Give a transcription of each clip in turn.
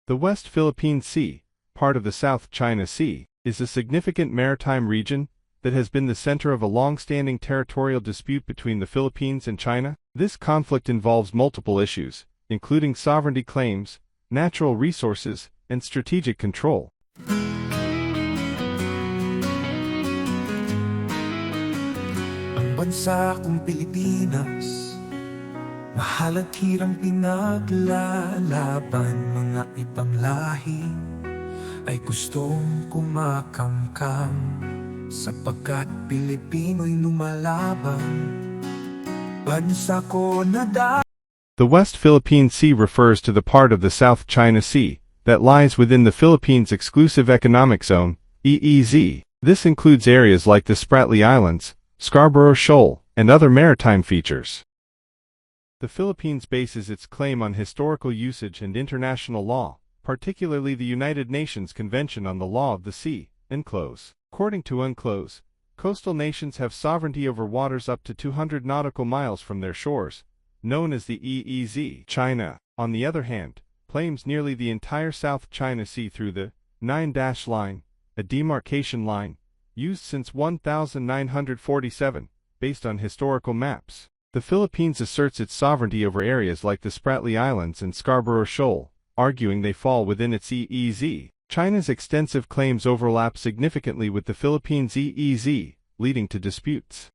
The West Philippine Sea, part of the South China Sea, is a significant maritime region that has been the center of a long-standing territorial dispute between the Philippines and China. This conflict involves multiple issues, including sovereignty claims, natural resources, and strategic control. Ang bansa kong Pilipinas, mahal at hirang pinaglalaban. Mga ibang lahi ay gustong kumakamkam, sapagkat Pilipino'y lumalaban. Bansa ko na The West Philippine Sea refers to the part of the South China Sea that lies within the Philippines' exclusive economic zone, EEZ. This includes areas like the Spratly Islands, Scarborough Shoal, and other maritime features. The Philippines bases its claim on historical usage and international law, particularly the United Nations Convention on the Law of the Sea, UNCLOS. According to UNCLOS, coastal nations have sovereignty over waters up to 200 nautical miles from their shores, known as the EEZ. China, on the other hand, claims nearly the entire South China Sea through the 9-dash line, a demarcation line used since 1947, based on historical maps. The Philippines asserts its sovereignty over areas like the Spratly Islands and Scarborough Shoal, arguing they fall within its EEZ. China's extensive claims overlap significantly with the Philippines' EEZ, leading to disputes.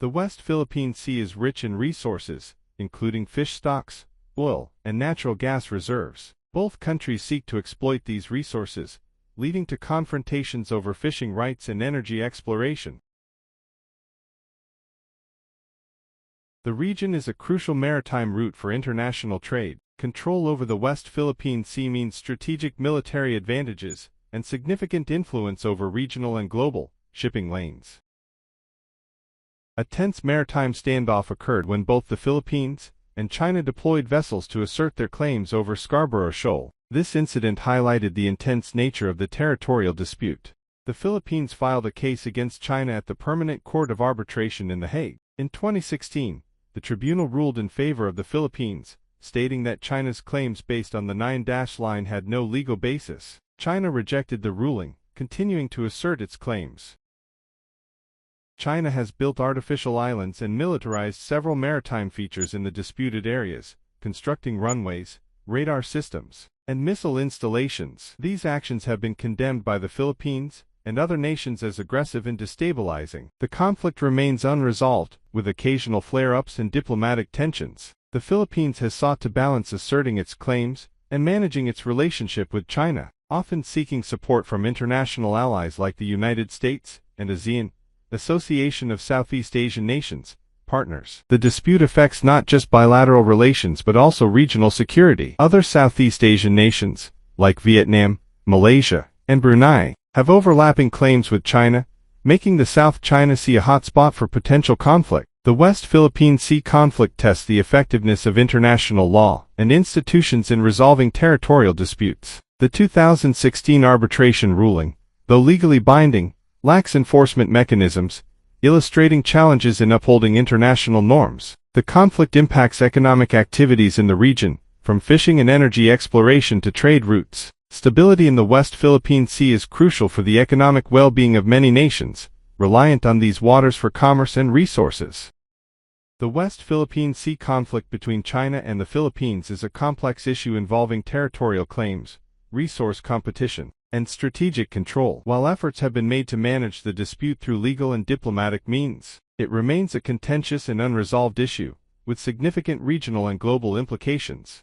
The West Philippine Sea is rich in resources, including fish stocks, oil, and natural gas reserves. Both countries seek to exploit these resources, leading to confrontations over fishing rights and energy exploration. The region is a crucial maritime route for international trade. Control over the West Philippine Sea means strategic military advantages and significant influence over regional and global shipping lanes. A tense maritime standoff occurred when both the Philippines and China deployed vessels to assert their claims over Scarborough Shoal. This incident highlighted the intense nature of the territorial dispute. The Philippines filed a case against China at the Permanent Court of Arbitration in The Hague. In 2016, the tribunal ruled in favor of the Philippines, stating that China's claims based on the 9-dash line had no legal basis. China rejected the ruling, continuing to assert its claims. China has built artificial islands and militarized several maritime features in the disputed areas, constructing runways, radar systems, and missile installations. These actions have been condemned by the Philippines and other nations as aggressive and destabilizing. The conflict remains unresolved, with occasional flare-ups and diplomatic tensions. The Philippines has sought to balance asserting its claims and managing its relationship with China, often seeking support from international allies like the United States and ASEAN, Association of Southeast Asian Nations, partners. The dispute affects not just bilateral relations but also regional security. Other Southeast Asian nations, like Vietnam, Malaysia, and Brunei, have overlapping claims with China, making the South China Sea a hotspot for potential conflict. The West Philippine Sea conflict tests the effectiveness of international law and institutions in resolving territorial disputes. The 2016 arbitration ruling, though legally binding, lacks enforcement mechanisms, illustrating challenges in upholding international norms. The conflict impacts economic activities in the region, from fishing and energy exploration to trade routes. Stability in the West Philippine Sea is crucial for the economic well-being of many nations, reliant on these waters for commerce and resources. The West Philippine Sea conflict between China and the Philippines is a complex issue involving territorial claims, resource competition, and strategic control. While efforts have been made to manage the dispute through legal and diplomatic means, it remains a contentious and unresolved issue, with significant regional and global implications.